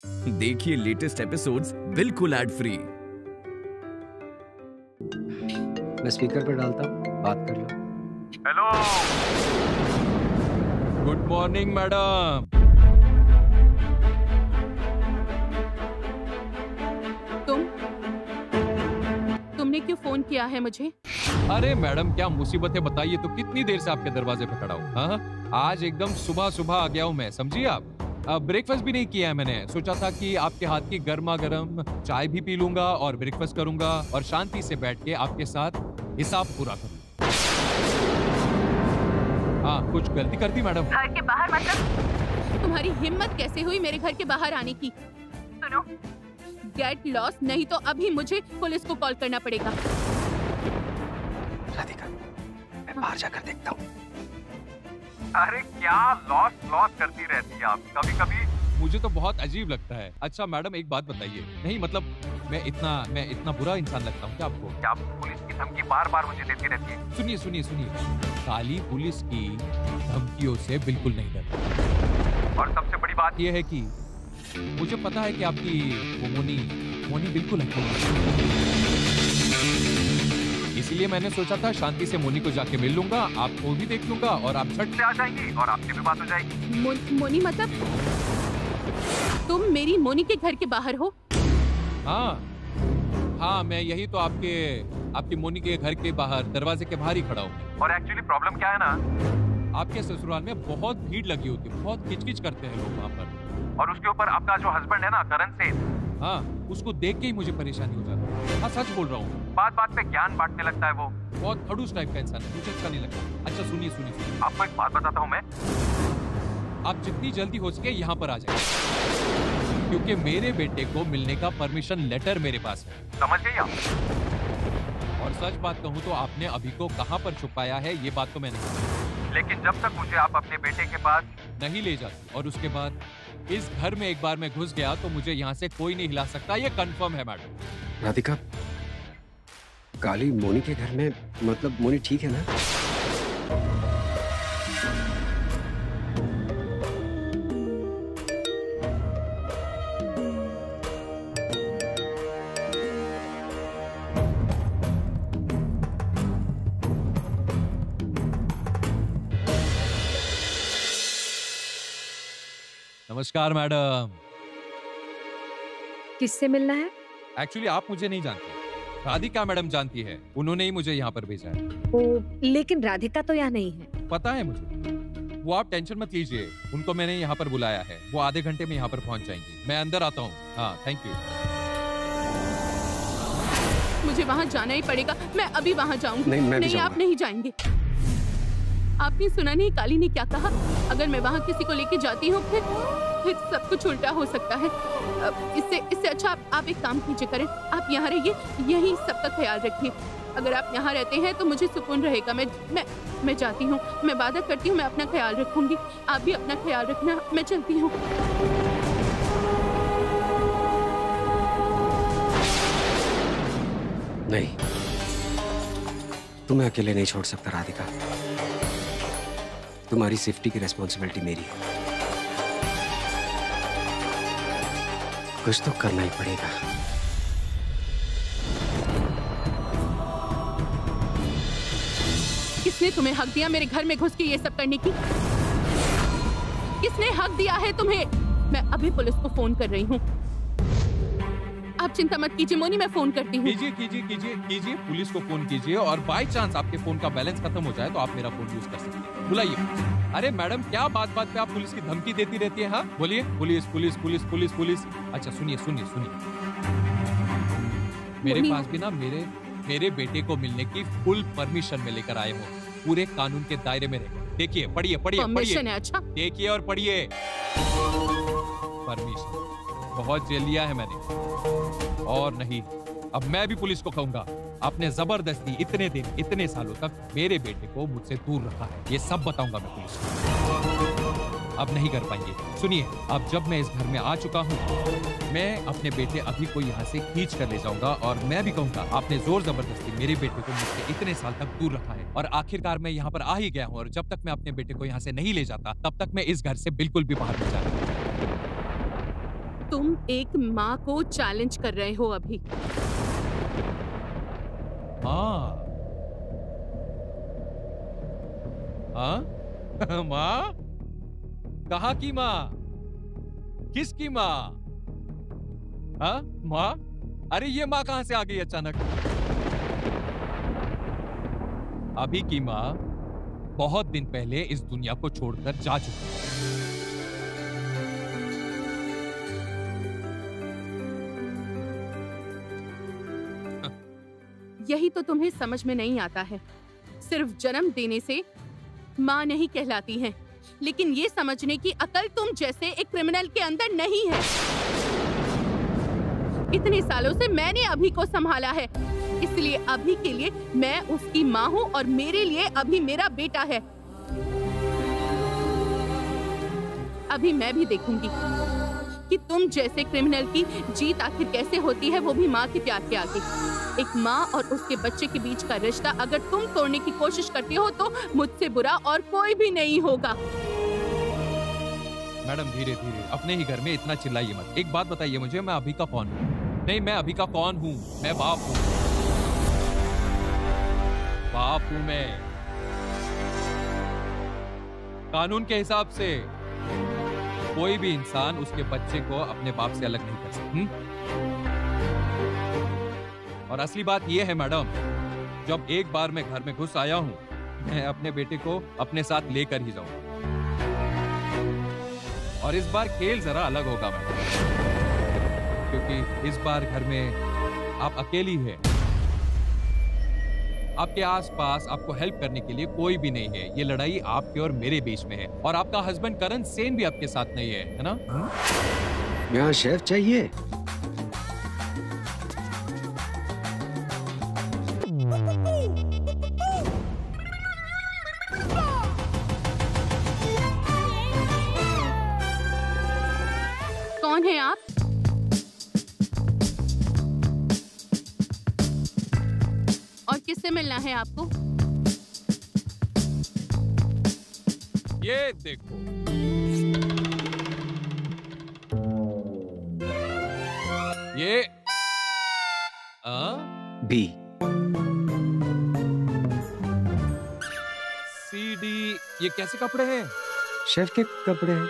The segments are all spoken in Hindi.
देखिए लेटेस्ट एपिसोड्स बिल्कुल एड फ्री। मैं स्पीकर पे डालता हूँ, बात कर लो। Hello, good morning madam. तुमने क्यों फोन किया है मुझे? अरे मैडम, क्या मुसीबत है बताइए तो। कितनी देर से आपके दरवाजे पे खड़ा हूँ। हाँ, आज एकदम सुबह सुबह आ गया हूँ मैं, समझिए आप। ब्रेकफास्ट भी नहीं किया है मैंने। सोचा था कि आपके हाथ की गर्मा गर्म चाय भी पी लूंगा और ब्रेकफास्ट करूंगा और शांति से बैठ के आपके साथ हिसाब पूरा करूंगा। हाँ, कुछ गलती कर दी मैडम? घर के बाहर मतलब? तुम्हारी हिम्मत कैसे हुई मेरे घर के बाहर आने की? सुनो, गेट लॉस्ट, नहीं तो अभी मुझे पुलिस को कॉल करना पड़ेगा। राधिका, मैं बाहर जाकर देखता हूँ। अरे क्या लॉस करती रहती है आप कभी कभी। मुझे तो बहुत अजीब लगता है। अच्छा मैडम, एक बात बताइए। नहीं मतलब मैं इतना बुरा इंसान लगता हूँ क्या आपको? क्या पुलिस की धमकी बार बार मुझे देती रहती है? सुनिए, काली पुलिस की धमकियों से बिल्कुल नहीं डरता। और सबसे बड़ी बात यह है कि मुझे पता है कि आपकी वो मोनी बिल्कुल है। इसलिए मैंने सोचा था शांति से मोनी को जाके मिल लूंगा, आपको भी देख लूंगा और आप झट से आ जाएंगी और आपसे भी बात हो जाएगी। मोनी मतलब तुम मेरी मोनी के घर के बाहर हो? हाँ, मैं यही तो आपकी मोनी के घर के बाहर, दरवाजे के बाहर ही खड़ा हूँ। और एक्चुअली प्रॉब्लम क्या है ना, आपके ससुराल में बहुत भीड़ लगी होती है, बहुत किचकिच करते हैं लोग वहाँ पर। और उसके ऊपर आपका जो हस्बैंड है ना, करण सेन, हाँ, उसको देख के ही मुझे परेशानी हो जाती है। हाँ, सच बोल रहा हूँ। बात बात पे ज्ञान बांटने लगता है वो। बहुत खड़ूस टाइप का इंसान है, मुझे अच्छा नहीं लगता। अच्छा सुनिए, आपको एक बात बताता हूँ मैं। आप जितनी जल्दी हो सके यहाँ पर आ जाइए, क्योंकि मेरे बेटे को मिलने का परमिशन लेटर मेरे पास है। समझ गई आप? और सच बात कहूँ तो आपने अभी को कहाँ पर छुपाया है ये बात तो मैंने नहीं। लेकिन जब तक मुझे आप अपने बेटे के पास नहीं ले जाती और उसके बाद इस घर में एक बार मैं घुस गया तो मुझे यहाँ से कोई नहीं हिला सकता, ये कंफर्म है मैडम। राधिका, काली मोनी के घर में मतलब मोनी ठीक है ना? नमस्कार मैडम। किससे मिलना है? एक्चुअली आप मुझे नहीं जानते, राधिका मैडम जानती है। उन्होंने ही मुझे यहाँ पर भेजा है। ओ, लेकिन राधिका तो यहाँ नहीं है। पता है मुझे। वो आप टेंशन मत लीजिए, उनको मैंने यहाँ पर बुलाया है। वो आधे घंटे में यहाँ पर पहुँच जाएंगी। मैं अंदर आता हूँ। हाँ, थैंक यू। मुझे वहाँ जाना ही पड़ेगा। मैं अभी वहाँ जाऊंगी। नहीं, मैं भी नहीं, जाऊंगा। आप नहीं जाएंगे। आपने सुना नहीं काली ने क्या कहा? अगर मैं वहाँ किसी को लेके जाती हूँ फिर सब कुछ उल्टा हो सकता है। इससे अच्छा आप एक काम कीजिए करें, आप यहाँ रहिए, यही सबका ख्याल रखिए। अगर आप यहाँ रहते हैं तो मुझे सुकून रहेगा। मैं जाती हूँ, मैं वादा करती हूँ मैं अपना ख्याल रखूंगी। आप भी अपना ख्याल रखना। मैं चलती हूँ। नहीं, तुम्हें अकेले नहीं छोड़ सकता राधिका। तुम्हारी सेफ्टी की रिस्पॉन्सिबिलिटी मेरी है। कुछ तो करना ही पड़ेगा। किसने तुम्हें हक दिया मेरे घर में घुस के ये सब करने की? किसने हक दिया है तुम्हें? मैं अभी पुलिस को फोन कर रही हूँ। आप चिंता मत कीजिए मोनी, मैं फोन करती हूँ। कीजिए, पुलिस को फोन कीजिए। और बाय चांस आपके फोन का बैलेंस खत्म हो जाए तो आप मेरा फोन यूज कर सकते हैं। बुलाइए। अरे मैडम, क्या बात बात पे आप पुलिस की धमकी देती रहती है? हाँ बोलिए, पुलिस। अच्छा सुनिए, मेरे पास भी ना मेरे बेटे को मिलने की फुल परमिशन में लेकर आए हूँ। पूरे कानून के दायरे में रहे। देखिए, पढ़िए। परमिशन है? अच्छा, देखिए और पढ़िए। परमिशन बहुत जेल लिया है मैंने। और नहीं, अब मैं भी पुलिस को कहूंगा, आपने जबरदस्ती इतने दिन, इतने सालों तक मेरे बेटे को मुझसे दूर रखा है। ये सब बताऊंगा मैं पुलिस को। अब नहीं कर पाएंगे। सुनिए, अब जब मैं इस घर में आ चुका हूँ, मैं अपने बेटे अभी को यहाँ से खींच कर ले जाऊंगा और मैं भी कहूंगा आपने जोर जबरदस्ती मेरे बेटे को मुझसे इतने साल तक दूर रखा है और आखिरकार मैं यहाँ पर आ ही गया हूँ। और जब तक मैं अपने बेटे को यहाँ से नहीं ले जाता, तब तक मैं इस घर से बिल्कुल भी बाहर नहीं जाता। तुम एक माँ को चैलेंज कर रहे हो अभी। हाँ हाँ माँ? कहाँ की माँ? किसकी माँ? हाँ माँ? अरे ये माँ कहाँ से आ गई अचानक? अभी की माँ बहुत दिन पहले इस दुनिया को छोड़कर जा चुकी है। यही तो तुम्हें समझ में नहीं आता है। सिर्फ जन्म देने से माँ नहीं कहलाती है, लेकिन ये समझने की अकल तुम जैसे एक क्रिमिनल के अंदर नहीं है। इतने सालों से मैंने अभी को संभाला है, इसलिए अभी के लिए मैं उसकी माँ हूँ और मेरे लिए अभी मेरा बेटा है। अभी मैं भी देखूंगी कि तुम जैसे क्रिमिनल की जीत आखिर कैसे होती है, वो भी माँ के प्यार के आगे। एक माँ और उसके बच्चे के बीच का रिश्ता अगर तुम तोड़ने की कोशिश करती हो तो मुझसे बुरा और कोई भी नहीं होगा। मैडम धीरे धीरे, अपने ही घर में इतना चिल्लाइए मत। एक बात बताइए मुझे, मैं अभी का कौन हूँ? नहीं, मैं अभी का कौन हूँ? मैं बाप हूँ। बाप हूँ मैं। कानून के हिसाब से कोई भी इंसान उसके बच्चे को अपने बाप से अलग नहीं कर सकता। और असली बात यह है मैडम, जब एक बार मैं घर में घुस आया हूं, मैं अपने बेटे को अपने साथ लेकर ही जाऊंगा। और इस बार खेल जरा अलग होगा मैडम, क्योंकि इस बार घर में आप अकेली हैं। आपके आसपास आपको हेल्प करने के लिए कोई भी नहीं है। ये लड़ाई आपके और मेरे बीच में है। और आपका हस्बैंड करण सेन भी आपके साथ नहीं है ना? यहाँ शेफ चाहिए। कौन है आप? और किससे मिलना है आपको? ये देखो, ये बी सी डी, ये कैसे कपड़े हैं? शेफ के कपड़े हैं।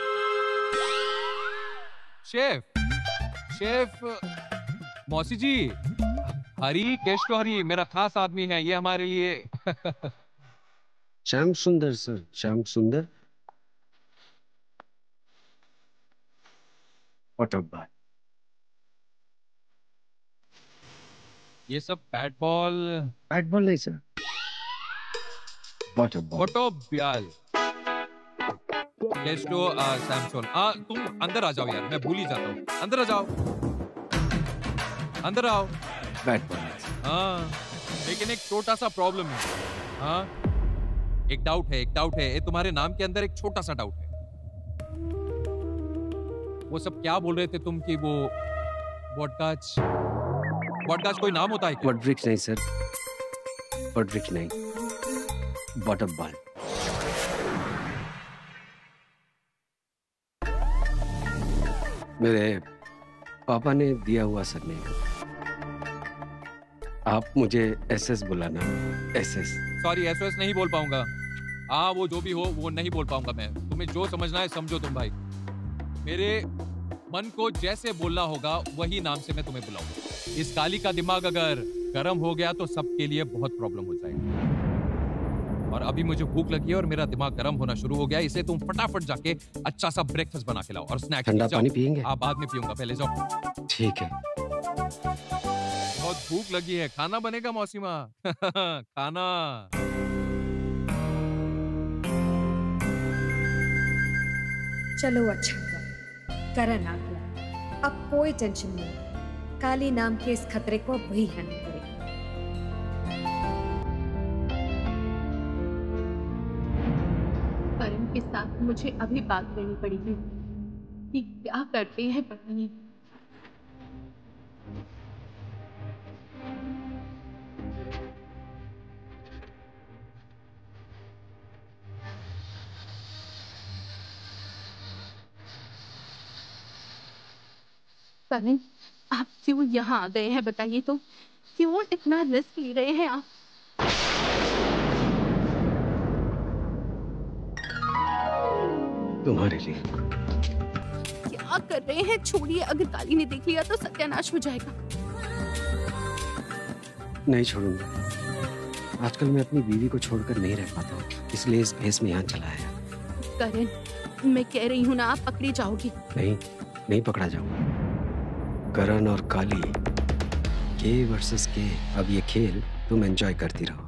शेफ, शेफ मौसी जी, हरी केश तो हरी मेरा खास आदमी है, ये हमारे लिए। श्याम सुंदर सर, श्याम सुंदर। व्हाट अ बात। ये सब बैट बॉल, बैट बॉल नहीं sir, what a ball. Photo ब्याल केस्टो सैमसंग। तुम अंदर आ जाओ यार, मैं भूल ही जाता हूँ। अंदर आ जाओ, अंदर आओ। Bat ball. हाँ, लेकिन एक छोटा सा प्रॉब्लम है। हाँ, एक डाउट है, एक डाउट है। ये तुम्हारे नाम के अंदर एक छोटा सा डाउट है। वो सब क्या बोल रहे थे तुम कि वो वोडकाच, वोडकाच कोई नाम होता है क्या? वोडब्रिक्स नहीं सर, वोडब्रिक्स नहीं, व्हाट अ बॉल। मेरे पापा ने दिया हुआ सरनेम। आप मुझे एसएस बुलाना, एसएस। सॉरी, एसओएस नहीं बोल पाऊंगा। हाँ, वो जो भी हो वो नहीं बोल पाऊंगा मैं। तुम्हें जो समझना है समझो तुम भाई। मेरे मन को जैसे बोलना होगा वही नाम से मैं तुम्हें बुलाऊंगा। इस काली का दिमाग अगर गर्म हो गया तो सबके लिए बहुत प्रॉब्लम हो जाएगी। और अभी मुझे भूख लगी है और मेरा दिमाग गर्म होना शुरू हो गया। इसे तुम फटाफट जाके अच्छा सा ब्रेकफास्ट बना के लाओ और स्नैक्स। ठंडा पानी पियेंगे? आप बाद में पीऊंगा, पहले जाओ। ठीक है। बहुत भूख लगी है, खाना बनेगा मौसी माँ। खाना। चलो अच्छा हुआ करण आ गया। अब कोई टेंशन नहीं, काली नाम के इस खतरे को वही हैंडल करेगा। करण के साथ मुझे अभी बात करनी पड़ेगी कि क्या करते हैं पता नहीं। करण, आप क्यों यहाँ आ गए हैं बताइए तो? क्यों इतना रिस्क ले रहे हैं आप? तुम्हारे लिए। क्या कर रहे हैं? छोड़िए, अगर काली ने देख लिया तो सत्यानाश हो जाएगा। नहीं छोड़ूंगा। आजकल मैं अपनी बीवी को छोड़कर नहीं रह पाता हूँ, इसलिए इस भेस में यहाँ चला आया। करण, मैं कह रही हूँ ना, आप पकड़ी जाओगी। नहीं पकड़ा जाऊंगा। करण और काली, के वर्सेस के। अब ये खेल तुम एंजॉय करती रहो।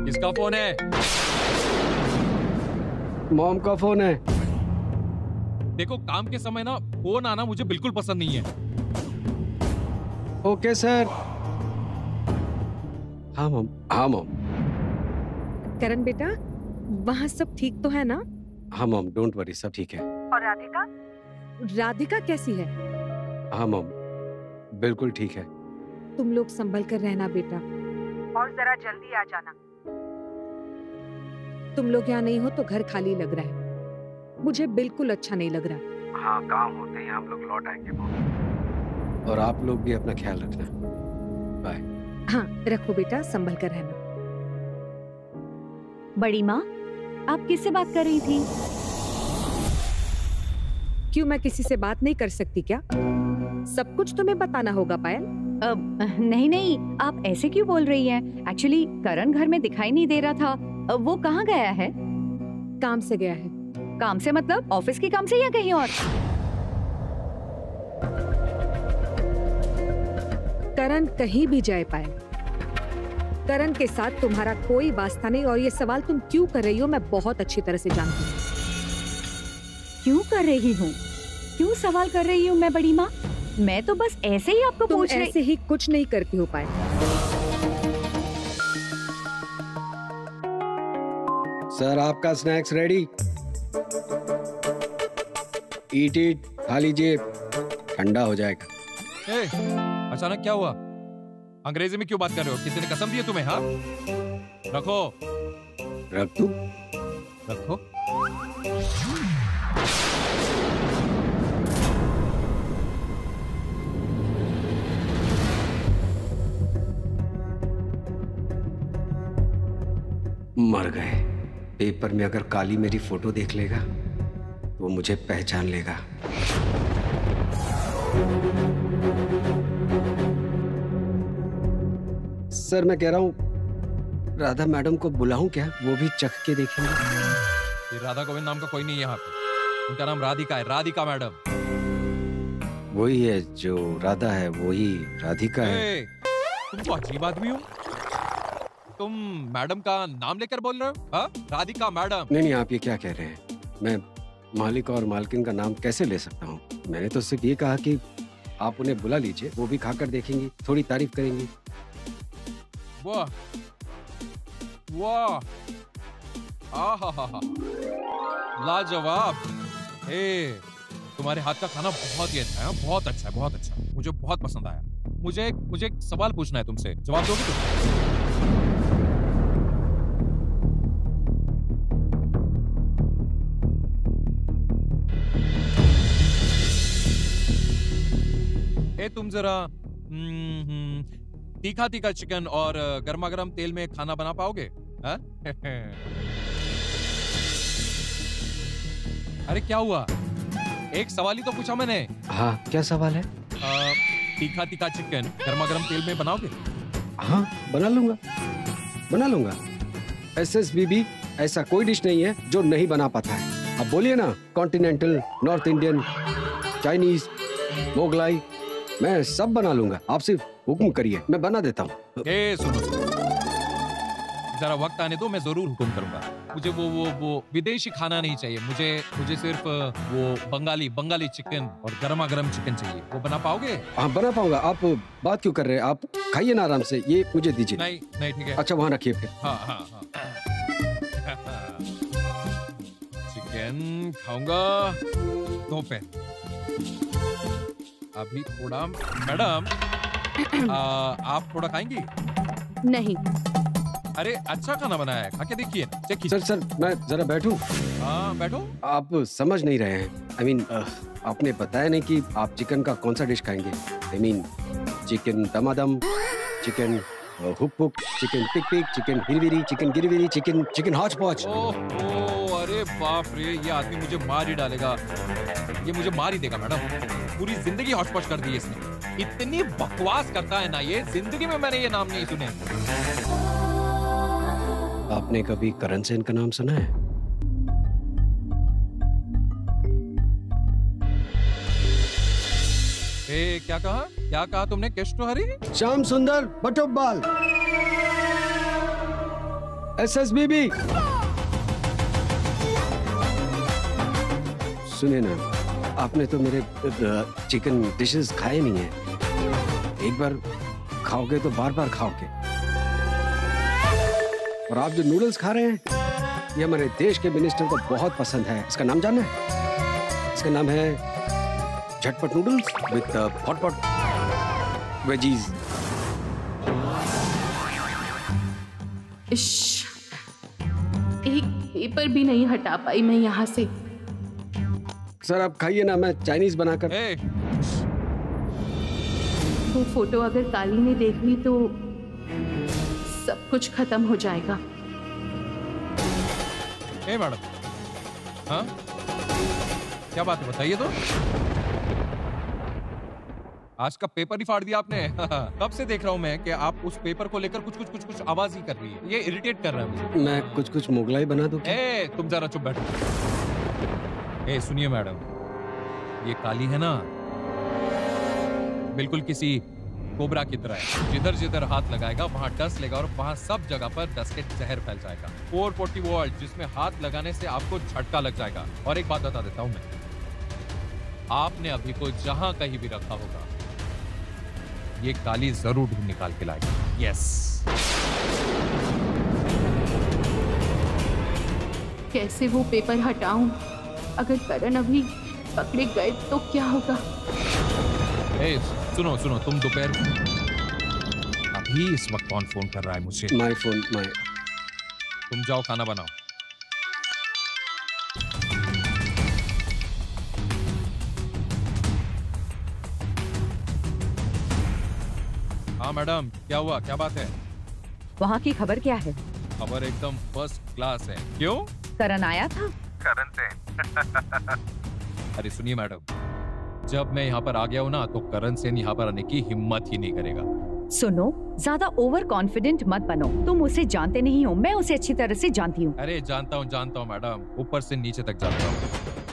किसका फोन है? मॉम का फोन है। देखो, काम के समय ना फोन आना मुझे बिल्कुल पसंद नहीं है। Okay sir. हाँ मॉम। करण बेटा, वहाँ सब ठीक तो है ना? हाँ मॉम, डोंट वरी, सब ठीक है। और राधिका? राधिका कैसी है? हाँ मॉम, बिल्कुल ठीक है। तुम लोग संभल कर रहना बेटा, और जरा जल्दी आ जाना। तुम लोग यहाँ नहीं हो तो घर खाली लग रहा है, मुझे बिल्कुल अच्छा नहीं लग रहा। हाँ, काम होते ही हम लोग लौट आएंगे मॉम। और आप लोग भी अपना ख्याल रखना। बाय। हाँ रखो बेटा, संभल कर रहना। बड़ी माँ, आप किससे बात कर रही थी? क्यों, मैं किसी से बात नहीं कर सकती क्या? सब कुछ तुम्हें बताना होगा पायल। नहीं, आप ऐसे क्यों बोल रही हैं? एक्चुअली करण घर में दिखाई नहीं दे रहा था। वो कहाँ गया है? काम से गया है। काम से मतलब ऑफिस के काम से या कहीं और? करण कहीं भी जाए पायल, करण के साथ तुम्हारा कोई वास्ता नहीं, और ये सवाल तुम क्यों कर रही हो मैं बहुत अच्छी तरह से जानती हूँ। क्यों कर रही हूँ? क्यों सवाल कर रही हूँ मैं बड़ी माँ? मैं तो बस ऐसे ही आपको तुम पूछ रही। ऐसे ही कुछ नहीं करती हो पायल। सर, आपका स्नैक्स रेडी। ईट, खा लीजिए, ठंडा हो जाएगा। ए, अचानक क्या हुआ? अंग्रेजी में क्यों बात कर रहे हो? किसी ने कसम दी है तुम्हें? हाँ, रखो। रख दूं? रखो। मर गए। पेपर में अगर काली मेरी फोटो देख लेगा तो वो मुझे पहचान लेगा। सर, मैं कह रहा हूँ राधा मैडम को बुलाऊं क्या? वो भी चख के देखेंगे। ये राधा गोविंद नाम का कोई नहीं है यहाँ पे। उनका नाम राधिका है, राधिका मैडम। वही है जो राधा है, वही राधिका है। तुम तो अजीब आदमी हो। तुम मैडम का नाम लेकर बोल रहे हो? हाँ? राधिका मैडम। नहीं, आप ये क्या कह रहे हैं? मैं मालिक और मालकिन का नाम कैसे ले सकता हूँ? मैंने तो सिर्फ ये कहा कि आप उन्हें बुला लीजिए, वो भी खाकर देखेंगी, थोड़ी तारीफ करेंगी। वाह वाह, आहा, लाजवाब। तुम्हारे हाथ का खाना बहुत ही अच्छा है। बहुत अच्छा है, बहुत अच्छा। मुझे बहुत पसंद आया। मुझे एक सवाल पूछना है तुमसे, जवाब दोगे तुम? तुम जरा तीखा तीखा चिकन और गर्मा गर्म तेल में खाना बना पाओगे? अरे क्या हुआ? एक सवाल ही तो पूछा मैंने। हाँ, क्या सवाल है? तीखा तीखा चिकन गर्मा गर्म तेल में बनाओगे? हाँ, बना लूंगा। SSBB, ऐसा कोई डिश नहीं है जो नहीं बना पाता है। अब बोलिए ना, continental, north Indian, Chinese, Mughlai, मैं सब बना लूंगा। आप सिर्फ हुक्म करिए, मैं बना देता हूँ। सुनो, जरा वक्त आने दो, मैं जरूर हुक्म करूंगा। मुझे वो विदेशी खाना नहीं चाहिए। मुझे सिर्फ वो बंगाली चिकन और गर्मा गर्म चिकन चाहिए। वो बना पाओगे? हाँ, बना पाऊंगा। आप बात क्यों कर रहे हैं? आप खाइए ना आराम से, ये मुझे दीजिए। नहीं, ठीक है। अच्छा, वहाँ रखिए फिर। हाँ। चिकन खाऊंगा दोपहर। अभी थोड़ा मैडम आप थोड़ा खाएंगी? नहीं। अरे अच्छा खाना बनाया है, खा के देखिए, चेक कीजिए। सर मैं जरा बैठूं? हाँ बैठो। आप समझ नहीं रहे हैं। आई मीन आपने बताया नहीं कि आप चिकन का कौन सा डिश खाएंगे। आई मीन चिकन दमादम, चिकन हुक हुक, चिकन पिक पिक, चिकन हिरविरी, चिकन गिरविरी, चिकन हॉच पॉच। ओह अरे बाप रे, ये आदमी मुझे मार ही डालेगा, ये मुझे मार ही देगा मैडम। पूरी जिंदगी हॉच पॉच कर दी है इसने। इतनी बकवास करता है ना ये, जिंदगी में मैंने ये नाम नहीं सुने। आपने कभी करण सेन का नाम सुना है? क्या कहा तुमने? केष्टो हरी? श्याम सुंदर बटोबाल, SSBB। सुनिए ना, आपने तो मेरे चिकन डिशेस खाए नहीं है। एक बार खाओगे तो बार बार खाओगे। और आप जो नूडल्स खा रहे हैं, ये हमारे देश के मिनिस्टर को बहुत पसंद है। इसका नाम जानना है? इसका नाम है झटपट नूडल्स विद हॉट वेजीज। एक पेपर भी नहीं हटा पाई मैं यहाँ से। सर आप खाइए ना, मैं चाइनीज बनाकर। वो फोटो अगर काली ने देख ली तो सब कुछ खत्म हो जाएगा। मैडम, हाँ क्या बात है बताइए तो। आज का पेपर ही फाड़ दिया आपने। कब से देख रहा हूँ मैं कि आप उस पेपर को लेकर कुछ आवाज ही कर रही है। ये इरिटेट कर रहा है मुझे। मैं कुछ मुगलाई बना दूं क्या? तुम जरा चुप बैठो। सुनिए मैडम, ये काली है ना, बिल्कुल किसी कोबरा की तरह है। जिधर जिधर हाथ लगाएगा वहां डस्ट लेगा और वहां सब जगह पर डस्ट के जहर फैल जाएगा। 440 वोल्ट जिसमें हाथ लगाने से आपको झटका लग जाएगा। और एक बात बता देता हूं मैं, आपने अभी को जहां कहीं भी रखा होगा, ये काली जरूर ढूंढ निकाल के लाएगी। यस। कैसे वो पेपर हटाऊं? अगर करण अभी पकड़े गए तो क्या होगा? सुनो तुम दोपहर अभी इस वक्त कौन फोन कर रहा है मुझे? My phone. तुम जाओ खाना बनाओ। हाँ मैडम, क्या हुआ, क्या बात है? वहाँ की खबर क्या है? खबर एकदम फर्स्ट क्लास है। क्यों? करण आया था? करण सेन। अरे सुनिए मैडम, जब मैं यहाँ पर आ गया हूँ ना, तो करण सेन यहाँ पर आने की हिम्मत ही नहीं करेगा। सुनो, ज्यादा ओवर कॉन्फिडेंट मत बनो। तुम उसे जानते नहीं हो, मैं उसे अच्छी तरह से जानती हूँ। अरे जानता हूँ मैडम, ऊपर से नीचे तक जानता हूँ।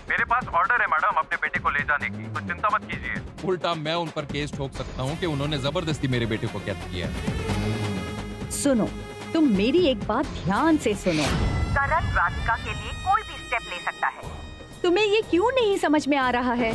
मेरे पास ऑर्डर है मैडम अपने बेटे को ले जाने की, तो चिंता मत कीजिए। उल्टा मैं उन पर केस ठोक सकता हूँ कि उन्होंने जबरदस्ती मेरे बेटे को कैद किया है। सुनो, तुम मेरी एक बात ध्यान से सुनो। करण राधिका के लिए कोई भी स्टेप ले सकता है। तुम्हें ये क्यों नहीं समझ में आ रहा है?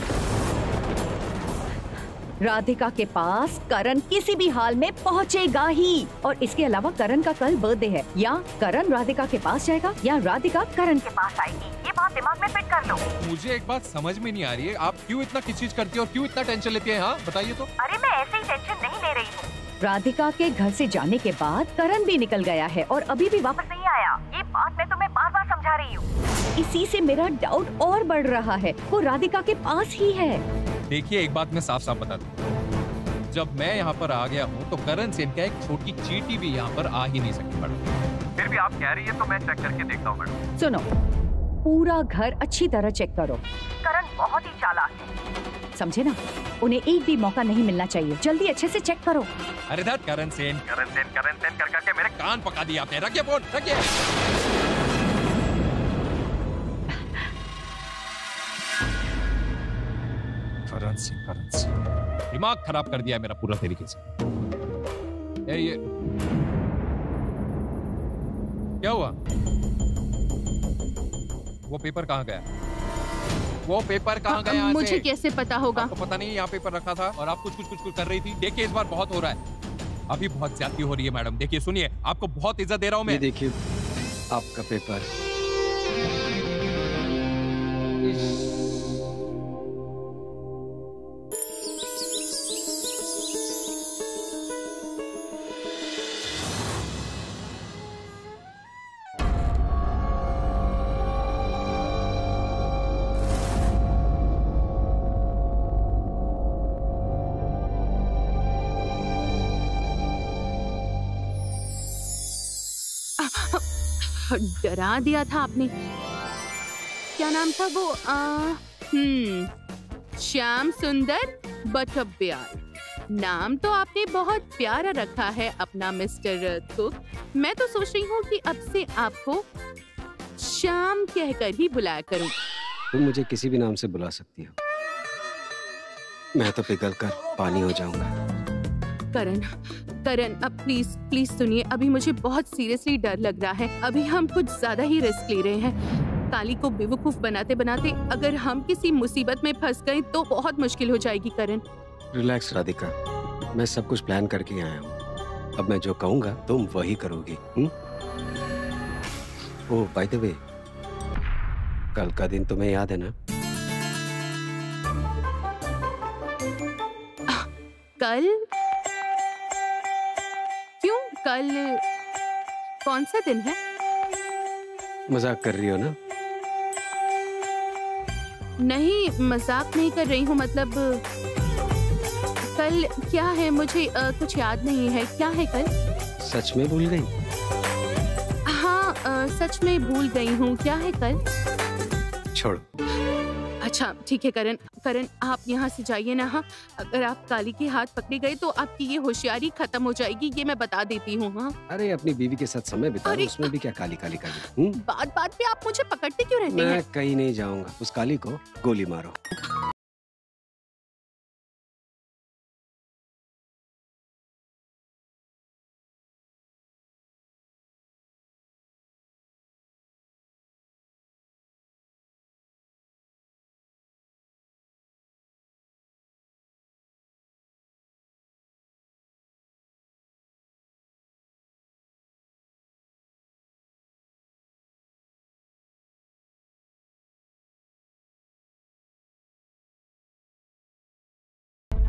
राधिका के पास करण किसी भी हाल में पहुंचेगा ही। और इसके अलावा करण का कल बर्थडे है। या करण राधिका के पास जाएगा या राधिका करण के पास आएगी। ये बात दिमाग में फिट कर लो। मुझे एक बात समझ में नहीं आ रही है, आप क्यों इतना किचकिच करती है और क्यों इतना टेंशन लेती है? हाँ बताइए तो। अरे मैं ऐसे ही टेंशन नहीं ले रही हूँ। राधिका के घर से जाने के बाद करण भी निकल गया है और अभी भी वापस नहीं आया। ये बात मैं तुम्हें बार बार समझा रही हूँ। इसी से मेरा डाउट और बढ़ रहा है। वो राधिका के पास ही है। देखिए, एक बात मैं साफ साफ बता दूं, जब मैं यहाँ पर आ गया हूँ तो करण सेन का एक छोटी चींटी भी यहाँ पर आ ही नहीं सकती मैडम। फिर भी आप कह रही है तो मैं चेक करके देखता हूँ मैडम। सुनो, पूरा घर अच्छी तरह चेक करो। करण बहुत ही चालाक है, समझे ना? उन्हें एक भी मौका नहीं मिलना चाहिए। जल्दी अच्छे से चेक करो। अरे धत, करण सेन कर करके मेरे कान पका दिया आपने। रखिए फोन, रखिए। करण सेन दिमाग खराब कर दिया है मेरा पूरा तरीके से। ये क्या हुआ? वो पेपर कहाँ गया? वो पेपर कहाँ गया? मुझे कैसे पता होगा? आपको पता नहीं यहाँ पेपर रखा था और आप कुछ कर रही थी। देखिए, इस बार बहुत हो रहा है। अभी बहुत ज्यादती हो रही है मैडम। देखिए, सुनिए, आपको बहुत इज्जत दे रहा हूँ मैं। ये देखिए आपका पेपर। डरा दिया था आपने। क्या नाम था वो? श्याम सुंदर बटरबियर। नाम तो आपने बहुत प्यारा रखा है अपना मिस्टर कुक। मैं तो सोच रही हूँ कि अब से आपको श्याम कहकर ही बुलाया करूँ। तुम मुझे किसी भी नाम से बुला सकती हो, मैं तो पिघल कर पानी हो जाऊंगा। करण अब प्लीज सुनिए। अभी मुझे बहुत सीरियसली डर लग रहा है। अभी हम कुछ ज्यादा ही रिस्क ले रहे हैं। काली को बेवकूफ बनाते बनाते अगर हम किसी मुसीबत में फंस गए तो बहुत मुश्किल हो जाएगी। करण रिलैक्स राधिका, मैं सब कुछ प्लान करके आया हूँ। अब मैं जो कहूँगा तुम वही करोगी। ओह बाय द वे, कल का दिन तुम्हें याद है ना? कल? क्यों कल? कौन सा दिन है? मजाक कर रही हो ना? नहीं, मजाक नहीं कर रही हूँ। मतलब कल क्या है मुझे कुछ याद नहीं है। क्या है कल? सच में भूल गई? हाँ, सच में भूल गई हूँ। क्या है कल? छोड़ो। अच्छा ठीक है करण आप यहाँ से जाइए ना। हाँ, अगर आप काली के हाथ पकड़े गए तो आपकी ये होशियारी खत्म हो जाएगी, ये मैं बता देती हूँ। हाँ, अरे अपनी बीवी के साथ समय बिताओ, उसमें भी क्या काली काली। बात पे आप मुझे पकड़ते क्यों रहते हैं? मैं कहीं नहीं जाऊंगा। उस काली को गोली मारो।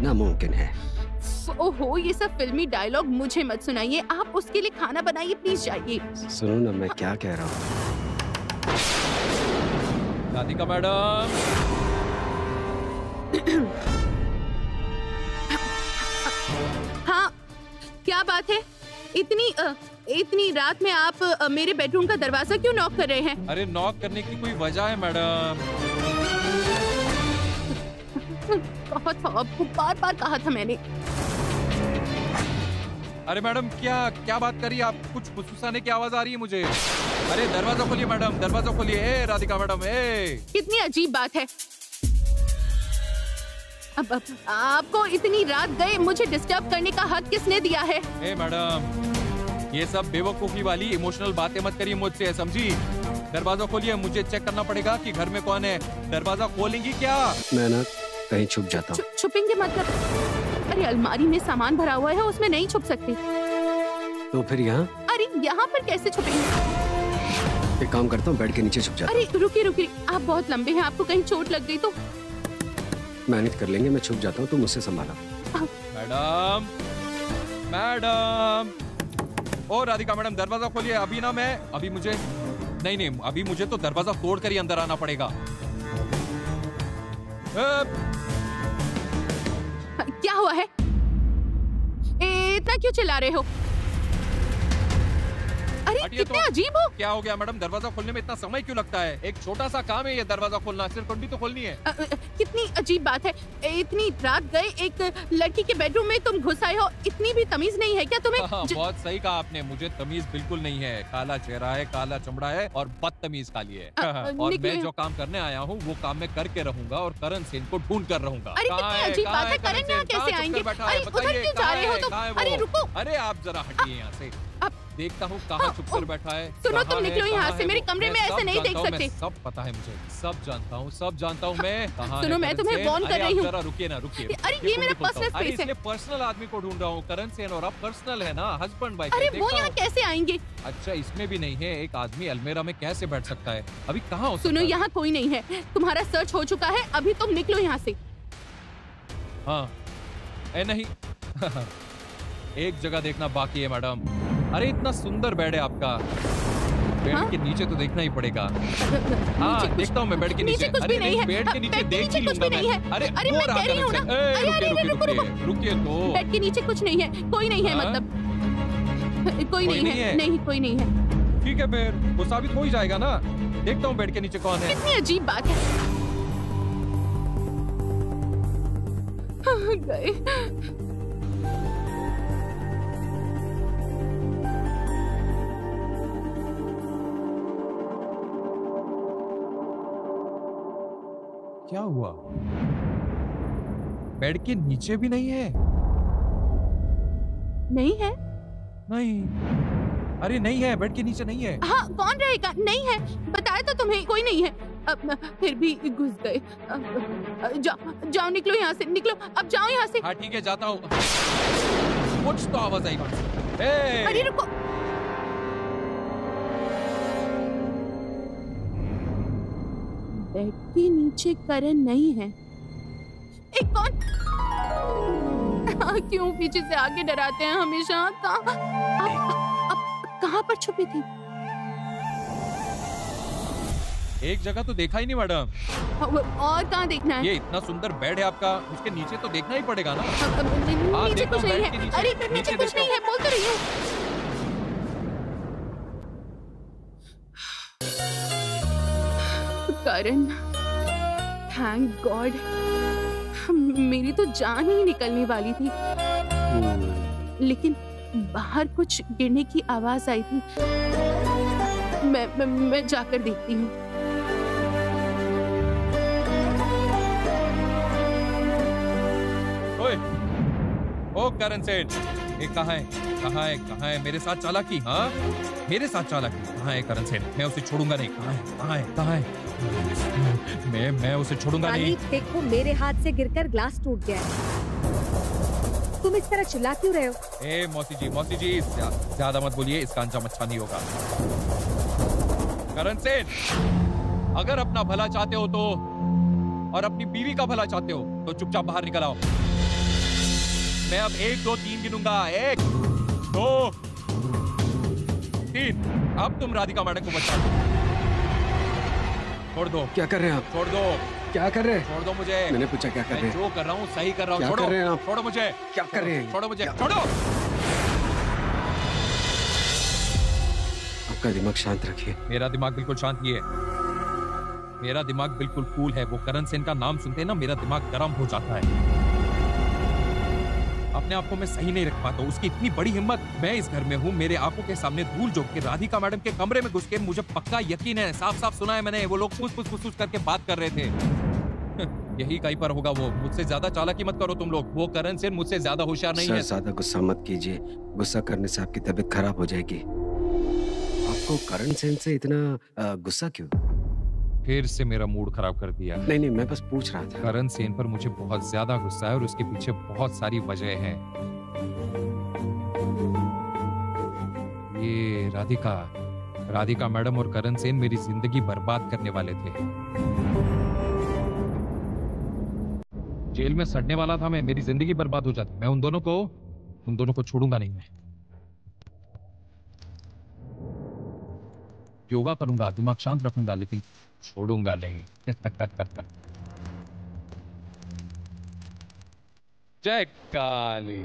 नामुमकिन है। ओहो, ये सब फिल्मी डायलॉग मुझे मत सुनाइए। आप उसके लिए खाना बनाइए, प्लीज जाइए। सुनो ना मैं क्या कह रहा हूँ। राधिका मैडम, हाँ क्या बात है? इतनी रात में आप मेरे बेडरूम का दरवाजा क्यों नॉक कर रहे हैं? अरे नॉक करने की कोई वजह है मैडम? आपको बार कहा था मैंने। अरे मैडम क्या बात करिए आप? कुछ फुसफुसाने की आवाज आ रही है मुझे। अरे दरवाजा खोलिए मैडम, दरवाजा खोलिए। ए राधिका मैडम, ए कितनी अजीब बात है। अब आपको इतनी रात गए मुझे डिस्टर्ब करने का हक किसने दिया है? ए मैडम, ये सब बेवकूफी वाली इमोशनल बातें मत करिए मुझसे, समझी? दरवाजा खोलिए, मुझे चेक करना पड़ेगा कि घर में कौन है। दरवाजा खोलेंगी क्या? मैं ना कहीं छुप जाता हूँ। छुपेंगे मतलब? अरे अलमारी में सामान भरा हुआ है, उसमें नहीं छुप सकते। तो फिर यहाँ? अरे यहाँ पर कैसे छुपेंगे? एक काम करता हूँ, बेड के नीचे छुप जाता हूँ। अरे रुकिए, आप बहुत लंबे हैं, आपको कहीं चोट लग गई तो? मैनेज कर लेंगे, मैं छुप जाता हूँ, तुम मुझसे संभालो। मैडम, ओ राधिका मैडम, दरवाजा खोलिए। अभी मुझे तो दरवाजा तोड़ कर ही अंदर आना पड़ेगा। क्या हुआ है? इतना क्यों चिल्ला रहे हो? अरे कितने अजीब हो। क्या हो गया मैडम? दरवाजा खोलने में इतना समय क्यों लगता है? एक छोटा सा काम है ये दरवाजा खोलना, सिर्फ कुंडी तो खोलनी है। कितनी अजीब बात है। इतनी रात गए एक लड़की के बेडरूम में तुम घुस आए हो, इतनी भी तमीज नहीं है क्या तुम्हें? बहुत सही कहा आपने, मुझे तमीज बिल्कुल नहीं है। काला चेहरा है, काला चमड़ा है और बदतमीज काली है। और मैं जो काम करने आया हूँ वो काम मैं करके रहूंगा और करण सेन को ढूंढ कर रहूंगा। अरे कितनी अजीब बात है, करण यहाँ कैसे आएंगे? अरे उधर क्यों जा रहे हो तुम? अरे रुको। अरे आप जरा हटिए यहाँ से। अब देखता हूँ कहाँ छुप कर बैठा है। सुनो, तुम निकलो यहाँ से, मेरे कमरे में ऐसे नहीं देख सकते। सब पता है मुझे, सब जानता हूँ मैं। सुनो, मैं तुम्हें वार्न कर रही हूँ। जरा रुकिए ना, रुकिए। अरे ये मेरा पर्सनल स्पेस है। पर्सनल आदमी को ढूंढ रहा हूँ, करण सेन, और अब पर्सनल है ना, हस्बैंड वाइफ। अरे वो यहाँ कैसे आएंगे? अच्छा इसमें भी नहीं है। एक आदमी अलमेरा में कैसे बैठ सकता है? अभी कहाँ हो? सुनो, यहाँ कोई नहीं है, तुम्हारा सर्च हो चुका है, अभी तुम निकलो यहाँ से। हाँ नहीं एक जगह देखना बाकी है मैडम। अरे इतना सुंदर बेड है आपका, बेड के नीचे तो देखना ही पड़ेगा। हाँ देखता हूँ मैं बेड के नीचे। अरे नहीं, बेड के नीचे देख ही लूंगा मैं। अरे मैं कह रही हूँ ना, रुकिए तो। बेड के नीचे कुछ नहीं है, कोई नहीं है, मतलब कोई नहीं है। नहीं, कोई नहीं है। ठीक है फिर वो साबित हो ही जाएगा ना। देखता हूँ बेड के नीचे कौन है। कितनी अजीब बात है। गए। क्या हुआ? बेड के नीचे भी नहीं है? नहीं है? नहीं, अरे नहीं है, बेड के नीचे नहीं है। हाँ, कौन रहेगा? नहीं है, बताया तो तुम्हें, कोई नहीं है। अब फिर भी घुस गए। जाओ जाओ, निकलो यहाँ से, निकलो, अब जाओ यहाँ से। हाँ ठीक है, जाता हूँ। कुछ तो आवाज आई। अरे रुको। बेड के नीचे करण नहीं है। एक कौन? क्यों पीछे से आगे डराते हैं हमेशा? अब कहाँ पर छुपी थी? एक जगह तो देखा ही नहीं मैडम। और कहाँ देखना है? ये इतना सुंदर बेड है आपका, उसके नीचे तो देखना ही पड़ेगा ना। नीचे कुछ नहीं है। अरे नीचे कुछ नहीं है, बोल तो रही हूँ। करण, थैंक गॉड, मेरी तो जान ही निकलने वाली थी। लेकिन बाहर कुछ गिरने की आवाज आई थी। मैं जाकर देखती हूँ। ओए, ओ करण सेन, ये कहाँ है? कहाँ है? कहाँ है? मेरे साथ चालाकी? हाँ, मेरे साथ चालाकी? कहाँ है करण सेन? मैं उसे छोड़ूंगा नहीं। कहाँ है? कहाँ है? कहाँ है? मैं उसे छोड़ूंगा नहीं। देखो, मेरे हाथ से गिरकर ग्लास टूट गया है। तुम इस तरह चिल्ला क्यों रहे हो? ए मौसी जी, ज्यादा मत बोलिए, इसका अंजाम अच्छा नहीं होगा। करण सेन, अगर अपना भला चाहते हो तो, और अपनी बीवी का भला चाहते हो तो चुपचाप बाहर निकल आओ। मैं अब 1 2 3 गिनूंगा। 1 2 3। अब तुम राधिका मैडम को बचाओ। छोड़ दो। क्या कर रहे हैं आप? छोड़ दो। क्या कर रहे हैं? छोड़ दो मुझे। मैंने पूछा क्या कर रहे हैं? जो कर रहा हूँ सही कर रहा हूँ। क्या छोड़ो। कर रहे हैं आप? छोड़ो मुझे। क्या कर रहे हैं? छोड़ो मुझे। छोड़ो। आपका दिमाग शांत रखिए। मेरा दिमाग बिल्कुल शांत ही है। मेरा दिमाग बिल्कुल कूल है। वो करण सेन का नाम सुनते ना मेरा दिमाग गर्म हो जाता है। अपने आप को मैं सही नहीं रख पाता। उसकी इतनी बड़ी हिम्मत। मैं इस घर में हूँ, मेरे आंखों के सामने धूल झोंक के राधिका मैडम के कमरे में घुस के, मुझे पक्का यकीन है, साफ साफ सुना है मैंने, वो लोग फुस करके बात कर रहे थे। यही कहीं पर होगा वो। मुझसे ज्यादा चालाकी मत करो तुम लोग। वो करण सेन मुझसे ज्यादा होशियार नहीं है। ज्यादा गुस्सा मत कीजिए। गुस्सा करने से आपकी तबीयत खराब हो जाएगी। आपको करण सेन से इतना गुस्सा क्यों? फिर से मेरा मूड खराब कर दिया। नहीं, मैं बस पूछ रहा था। करण सेन पर मुझे बहुत ज्यादा गुस्सा है और उसके पीछे बहुत सारी वजह है। ये राधिका मैडम और करण सेन मेरी जिंदगी बर्बाद करने वाले थे। जेल में सड़ने वाला था मैं, मेरी जिंदगी बर्बाद हो जाती। मैं उन दोनों को छोड़ूंगा नहीं। मैं योगा करूंगा, दिमाग शांत रखूंगा, लेकिन छोड़ूंगा नहीं। जय काली।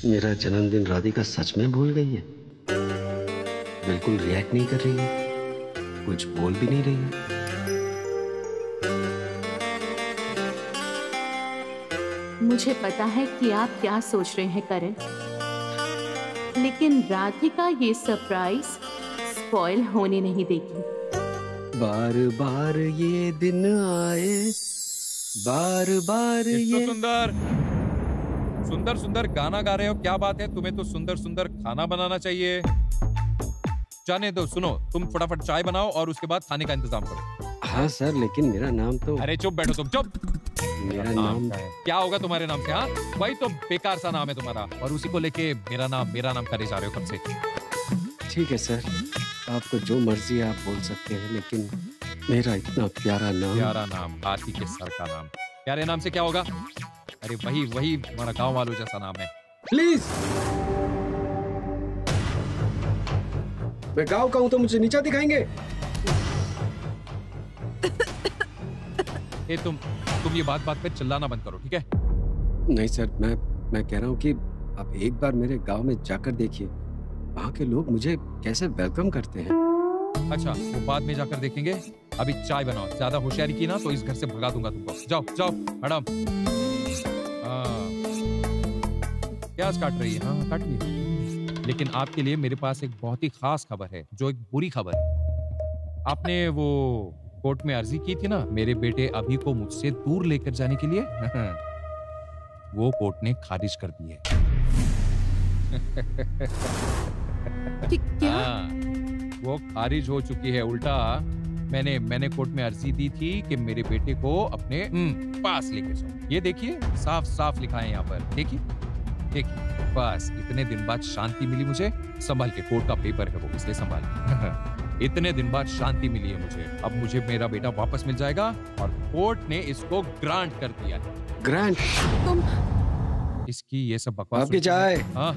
मेरा जन्मदिन राधिका सच में भूल गई है। बिल्कुल रिएक्ट नहीं कर रही है, कुछ बोल भी नहीं रही है। मुझे पता है कि आप क्या सोच रहे हैं करण, लेकिन राधिका ये सरप्राइज स्पॉइल होने नहीं देगी। बार बार ये दिन आए, बार बार ये। सुंदर सुंदर गाना गा रहे हो, क्या बात है? तुम्हें तो सुंदर सुंदर खाना बनाना चाहिए। जाने दो, सुनो, तुम फटाफट चाय बनाओ और उसके बाद खाने का इंतजाम करो। हाँ सर, लेकिन मेरा नाम तो। अरे चुप बैठो तुम, चुप। मेरा नाम क्या होगा तुम्हारे नाम से? हाँ, वही तो बेकार सा नाम है तुम्हारा, और उसी को लेके मेरा नाम करे जा रहे हो कब से। ठीक है सर, आपको जो मर्जी आप बोल सकते हैं, लेकिन मेरा इतना प्यारा नाम हाथी के सर का नाम। प्यारे नाम से क्या होगा? अरे वही हमारा गांव वालों जैसा नाम है। प्लीज, मैं गांव का हूं तो मुझे नीचा दिखाएंगे? ए तुम ये बात पे चिल्लाना बंद करो, ठीक है? नहीं सर, मैं कह रहा हूँ कि आप एक बार मेरे गांव में जाकर देखिए, वहाँ के लोग मुझे कैसे वेलकम करते हैं। अच्छा, वो बाद में जाकर देखेंगे। अभी चाय बनाओ, ज्यादा होशियारी की ना तो इस घर से भगा दूंगा तुमको। जाओ जाओ मैडम। प्याज काट रही है? हाँ काट ली। लेकिन आपके लिए मेरे पास एक बहुत ही खास खबर है, जो एक बुरी खबर है। आपने वो कोर्ट में अर्जी की थी ना मेरे बेटे अभी को मुझसे दूर लेकर जाने के लिए, वो कोर्ट ने खारिज कर दी है। क्या? वो खारिज हो चुकी है। उल्टा मैंने कोर्ट में अर्जी दी थी कि मेरे बेटे को अपने पास लेकर जाओ। ये देखिए, साफ साफ लिखा है यहाँ पर, देखिए देखिए। बस इतने दिन बाद शांति मिली मुझे। संभाल के, कोर्ट का पेपर है वो, इसलिए संभाल। इतने दिन बाद शांति मिली है मुझे। अब मुझे मेरा बेटा वापस मिल जाएगा और कोर्ट ने इसको ग्रांट कर दिया है। ग्रांट? तुम इसकी ये सब बकवास आपकी चाय। हाँ,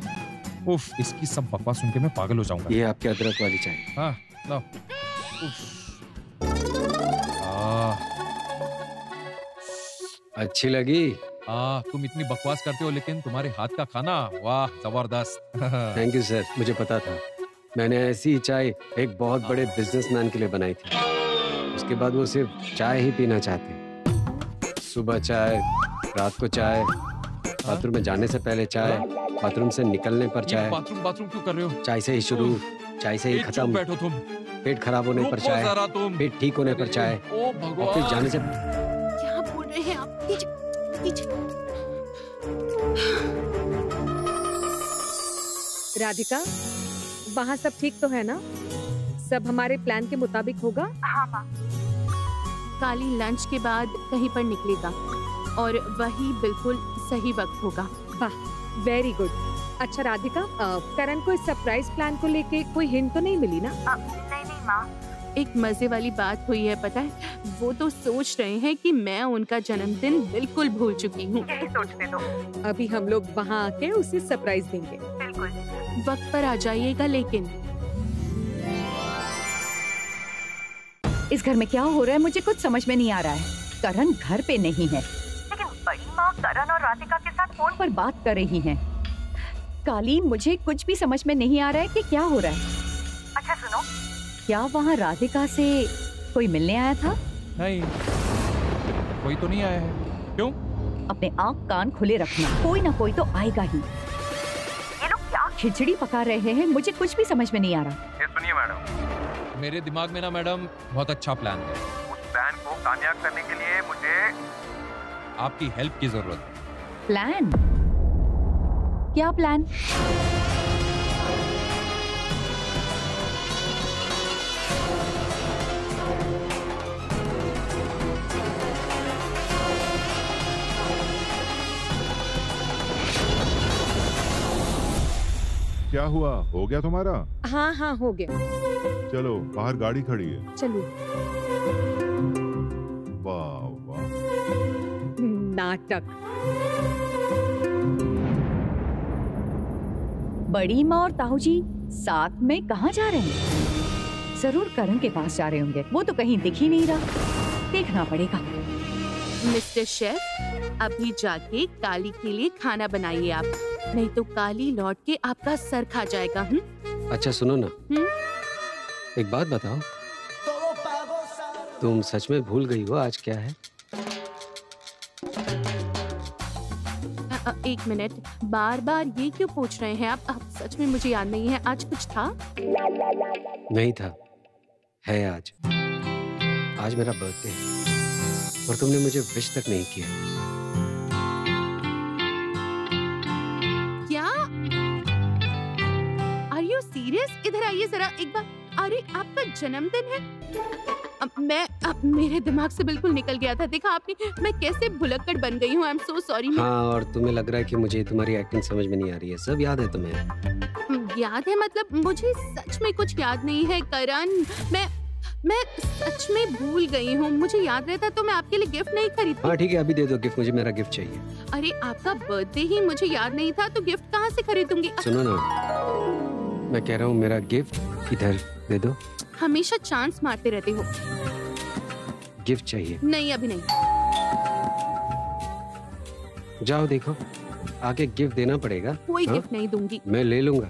उफ, इसकी सब बकवास सुन के मैं पागल हो जाऊंगा। ये आपके अदरक वाली चाय। हाँ, लो। अच्छी लगी? तुम इतनी बकवास करते हो लेकिन तुम्हारे हाथ का खाना, वाह जबरदस्त। थैंक यू सर, मुझे पता था। मैंने ऐसी चाय एक बहुत बड़े बिजनेसमैन के लिए बनाई थी। उसके बाद वो सिर्फ चाय ही पीना चाहते। सुबह चाय, रात को चाय, बाथरूम में जाने से पहले चाय, बाथरूम से निकलने पर चाय। बाथरूम क्यों कर रहे हो? चाय से ही शुरू, चाय से ही खत्म। बैठो तुम। पेट खराब होने पर चाय, पेट ठीक होने पर चाय, ऑफिस जाने से। क्या बोल रहे हैं आप? राधिका, वहाँ सब ठीक तो है ना? सब हमारे प्लान के मुताबिक होगा? हाँ माँ। काली लंच के बाद कहीं पर निकलेगा और वही बिल्कुल सही वक्त होगा। वाह, वेरी गुड। अच्छा राधिका, करण को इस सरप्राइज प्लान को लेके कोई हिंट तो नहीं मिली ना? नहीं माँ। एक मजे वाली बात हुई है पता है, वो तो सोच रहे हैं कि मैं उनका जन्मदिन बिल्कुल भूल चुकी हूँ। यही सोचते तो। अभी हम लोग वहाँ आके उसे सरप्राइज देंगे। बिल्कुल। वक्त पर आ जाइएगा। लेकिन इस घर में क्या हो रहा है मुझे कुछ समझ में नहीं आ रहा है। करण घर पे नहीं है, लेकिन बड़ी माँ करण और राधिका के साथ फोन पर बात कर रही हैं। काली, मुझे कुछ भी समझ में नहीं आ रहा है कि क्या हो रहा है। अच्छा सुनो, क्या वहाँ राधिका से कोई मिलने आया था? नहीं, कोई तो नहीं आया है। क्यों? अपने आँख कान खुले रखना, कोई ना कोई तो आएगा ही। ये लोग क्या खिचड़ी पका रहे हैं, मुझे कुछ भी समझ में नहीं आ रहा। ये सुनिए मैडम, मेरे दिमाग में ना मैडम बहुत अच्छा प्लान है। उस प्लान को कामयाब करने के लिए मुझे आपकी हेल्प की जरूरत है। प्लान? क्या प्लान? क्या हुआ, हो गया तुम्हारा? हाँ हाँ हो गया। चलो बाहर गाड़ी खड़ी है। चलो। वाह वाह, नाटक। बड़ी माँ और ताऊ जी साथ में कहाँ जा रहे हैं? जरूर करण के पास जा रहे होंगे, वो तो कहीं दिख ही नहीं रहा। देखना पड़ेगा। मिस्टर शेफ, अभी जाके काली के लिए खाना बनाइए आप, नहीं तो काली लौट के आपका सर खा जाएगा। अच्छा सुनो ना, एक बात बताओ, तुम सच में भूल गई हो आज क्या है? एक मिनट, बार बार ये क्यों पूछ रहे हैं आप? सच में मुझे याद नहीं है। आज कुछ था? नहीं था, है आज। आज मेरा बर्थडे है और तुमने मुझे विश तक नहीं किया। क्या? Are you serious? इधर आइए जरा एक बार। अरे आपका जन्मदिन है? मेरे दिमाग से बिल्कुल निकल गया था। देखा आपने मैं कैसे भुलक्कड़ बन गई हूँ। I am so sorry. हाँ, और तुम्हें लग रहा है कि मुझे तुम्हारी एक्टिंग समझ में नहीं आ रही है। सब याद है तुम्हें? याद है मतलब मुझे सच में कुछ याद नहीं है करण। मैं सच में भूल गई हूँ। मुझे याद रहता तो मैं आपके लिए गिफ्ट नहीं खरीदती। हाँ ठीक है, अभी दे दो गिफ्ट, मुझे मेरा गिफ्ट चाहिए। अरे आपका बर्थडे ही मुझे याद नहीं था तो गिफ्ट कहाँ से खरीदूंगी? सुनो ना, मैं कह रहा हूँ मेरा गिफ्ट इधर दे दो। हमेशा चांस मारते रहते हो। गिफ्ट चाहिए। नहीं अभी नहीं। जाओ देखो, आगे गिफ्ट देना पड़ेगा। कोई हाँ? गिफ्ट नहीं दूंगी। मैं ले लूंगा।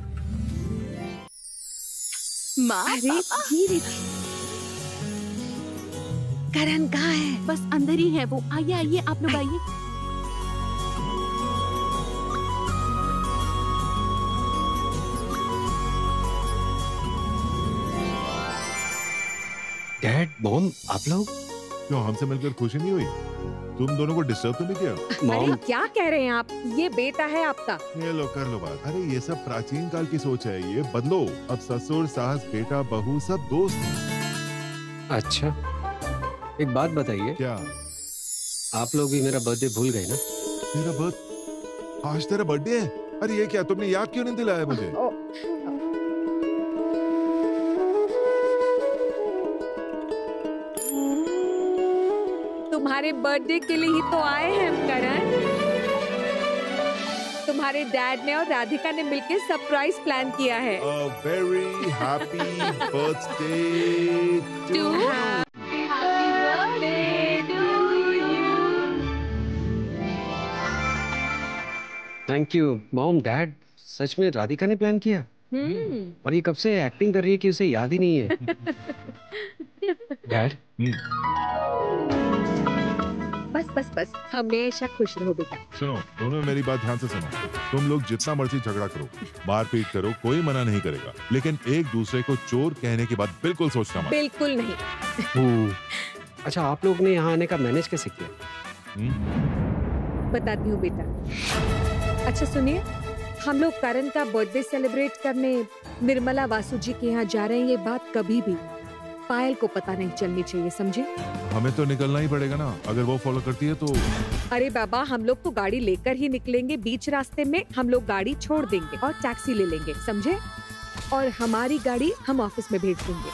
माँ अरे धीरे, करण कहाँ है? बस अंदर ही है वो। आइए आइए, आप लोग आइए। डैड, मॉम, आप लोग? क्यों हमसे मिलकर खुशी नहीं हुई? तुम दोनों को डिस्टर्ब तो नहीं किया? अरे मॉम, क्या कह रहे हैं आप? ये बेटा है आपका। ये लो कर लो बात। अरे ये सब प्राचीन काल की सोच है, ये बदलो। अब ससुर सास बेटा बहू सब दोस्त हैं। अच्छा एक बात बताइए, क्या? आप लोग भी मेरा बर्थडे भूल गए ना? तेरा बर्थ आज तेरा बर्थडे है? अरे ये क्या, तुमने याद क्यों नहीं दिलाया मुझे? तुम्हारे बर्थडे के लिए ही तो आए हैं हम करण। तुम्हारे डैड ने और राधिका ने मिलकर सरप्राइज प्लान किया है। A very happy birthday to you. Thank you mom dad. सच में राधिका ने प्लान किया? और ये कब से एक्टिंग कर रही है कि उसे याद ही नहीं है। डैड, बस बस बस, हमेशा खुश रहो बेटा। सुनो दोनों, मेरी बात ध्यान से सुनो। तुम लोग जितना मर्जी झगड़ा करो, मारपीट करो, कोई मना नहीं करेगा, लेकिन एक दूसरे को चोर कहने की बात बिल्कुल सोचना मत। बिल्कुल नहीं। अच्छा आप लोग ने यहाँ आने का मैनेज कैसे किया? बताती हूँ बेटा। अच्छा सुनिए, हम लोग करण का बर्थडे सेलिब्रेट करने निर्मला वासु जी के यहाँ जा रहे हैं। ये बात कभी भी पायल को पता नहीं चलनी चाहिए, समझे? हमें तो निकलना ही पड़ेगा ना, अगर वो फॉलो करती है तो। अरे बाबा, हम लोग तो गाड़ी लेकर ही निकलेंगे। बीच रास्ते में हम लोग गाड़ी छोड़ देंगे और टैक्सी ले लेंगे, समझे? और हमारी गाड़ी हम ऑफिस में भेज देंगे।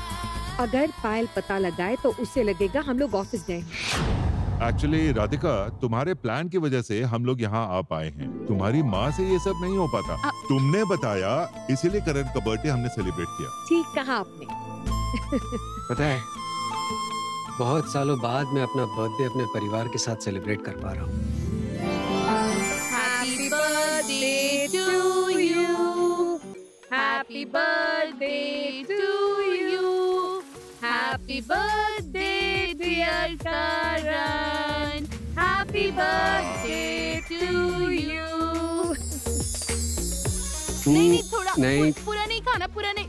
अगर पायल पता लगाए तो उसे लगेगा हम लोग ऑफिस गए हैं। एक्चुअली राधिका, तुम्हारे प्लान की वजह से हम लोग यहाँ आ पाए हैं। तुम्हारी माँ से ये सब नहीं हो पाता। तुमने बताया, इसीलिए करण का बर्थडे हमने सेलिब्रेट किया। ठीक कहा आपने। पता है, बहुत सालों बाद मैं अपना बर्थडे अपने परिवार के साथ सेलिब्रेट कर पा रहा हूँ। Happy birthday to you, happy birthday to you, happy birthday dear Karan, happy birthday to you. नहीं थोड़ा नहीं। पूरा नहीं खाना, पूरा नहीं।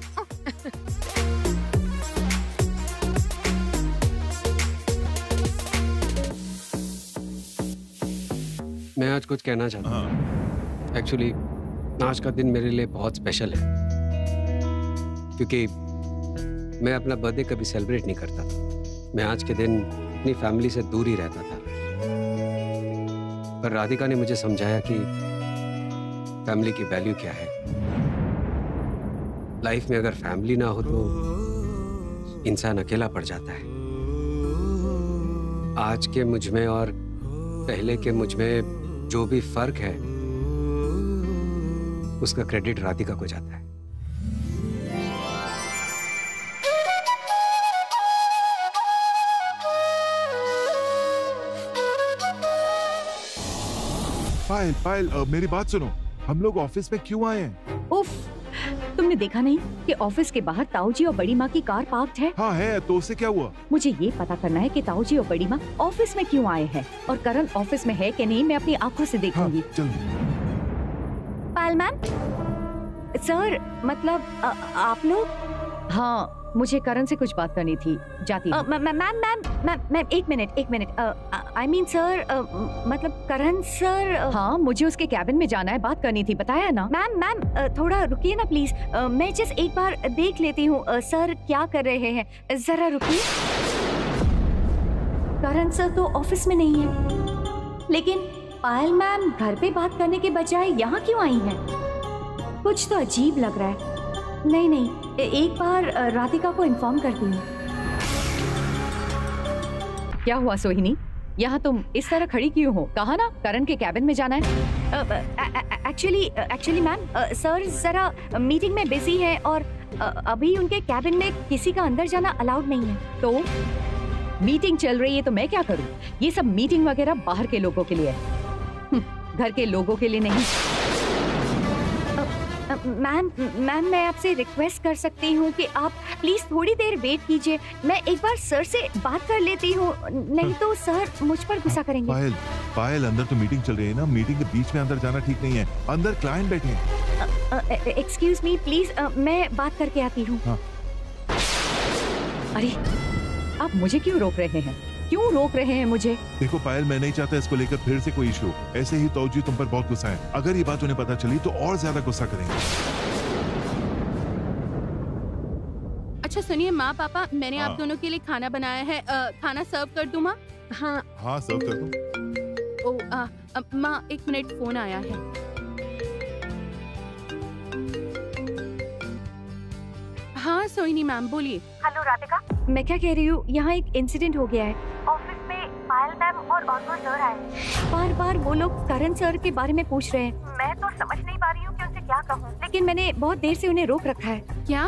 मैं आज कुछ कहना चाहता हूँ। एक्चुअली आज का दिन मेरे लिए बहुत स्पेशल है, क्योंकि मैं अपना बर्थडे कभी सेलिब्रेट नहीं करता था। मैं आज के दिन अपनी फैमिली से दूर ही रहता था, पर राधिका ने मुझे समझाया कि फैमिली की वैल्यू क्या है। लाइफ में अगर फैमिली ना हो तो इंसान अकेला पड़ जाता है। आज के मुझ में और पहले के मुझ में जो भी फर्क है, उसका क्रेडिट राधिका को जाता है। पायल पायल, मेरी बात सुनो। हम लोग ऑफिस में क्यों आए हैं? उफ, तुमने देखा नहीं कि ऑफिस के बाहर ताऊ जी और बड़ी माँ की कार पार्क्ड है? हाँ है, तो उससे क्या हुआ? मुझे ये पता करना है कि ताऊ जी और बड़ी माँ ऑफिस में क्यों आए हैं, और करण ऑफिस में है कि नहीं, मैं अपनी आंखों से देखूंगी। हाँ, चलो। पायल मैम, सर, मतलब आप लोग? हाँ, मुझे करण से कुछ बात करनी थी। जाती हूँ। मैम एक मिनट। आई मीन सर, मतलब करण सर। हाँ, मुझे उसके कैबिन में जाना है, बात करनी थी, बताया ना? मैम थोड़ा रुकिए ना प्लीज। मैं जस्ट एक बार देख लेती हूँ सर क्या कर रहे हैं। जरा रुकिए। करण सर तो ऑफिस में नहीं है, लेकिन पायल मैम घर पे बात करने के बजाय यहाँ क्यों आई हैं? कुछ तो अजीब लग रहा है। नहीं, एक बार राधिका को इन्फॉर्म करती हूँ। क्या हुआ सोहिनी, यहाँ तुम इस तरह खड़ी क्यों हो? कहा ना करण के कैबिन में जाना है। एक्चुअली मैम, सर जरा मीटिंग में बिजी है और अभी उनके कैबिन में किसी का अंदर जाना अलाउड नहीं है। तो मीटिंग चल रही है तो मैं क्या करूँ? ये सब मीटिंग वगैरह बाहर के लोगों के लिए है। घर के लोगों के लिए नहीं। मैम मैं आपसे रिक्वेस्ट कर सकती हूँ कि आप प्लीज थोड़ी देर वेट कीजिए। मैं एक बार सर से बात कर लेती हूँ, नहीं तो सर मुझ पर गुस्सा करेंगे। पायल अंदर तो मीटिंग चल रही है ना, मीटिंग के बीच में अंदर जाना ठीक नहीं है। अंदर क्लाइंट बैठे हैं। एक्सक्यूज मी प्लीज, मैं बात करके आती हूँ। हाँ। अरे आप मुझे क्यों रोक रहे हैं? क्यों रोक रहे हैं मुझे? देखो पायल, मैं नहीं चाहता इसको लेकर फिर से कोई इशू। ऐसे ही तौजी तुम पर बहुत गुस्सा है। अगर ये बात उन्हें पता चली तो और ज्यादा गुस्सा करेंगे। अच्छा सुनिए माँ पापा, मैंने आप दोनों के लिए खाना बनाया है। खाना सर्व कर दूँ माँ? हाँ सर्व कर दो। माँ एक मिनट, फोन आया है। हाँ सोहिनी मैम बोलिए। हेलो राधिका। मैं क्या कह रही हूँ, यहाँ एक इंसिडेंट हो गया है। ऑफिस में पायल मैम और ऑल्सो सर आए। बार बार वो लोग करण सर के बारे में पूछ रहे हैं। मैं तो समझ नहीं पा रही हूँ कि उनसे क्या कहूँ। लेकिन मैंने बहुत देर से उन्हें रोक रखा है। क्या?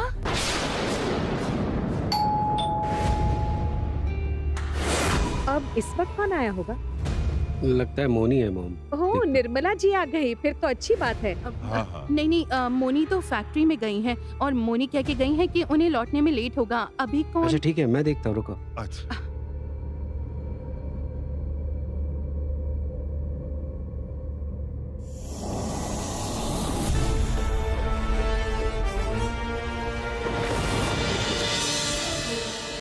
अब इस वक्त कौन आया होगा? लगता है मोनी है मॉम। ओह निर्मला जी आ गई, फिर तो अच्छी बात है। नहीं मोनी तो फैक्ट्री में गई हैं और मोनी कह के गई हैं कि उन्हें लौटने में लेट होगा। अभी कौन? अच्छा ठीक है, मैं देखता हूँ, रुको। अच्छा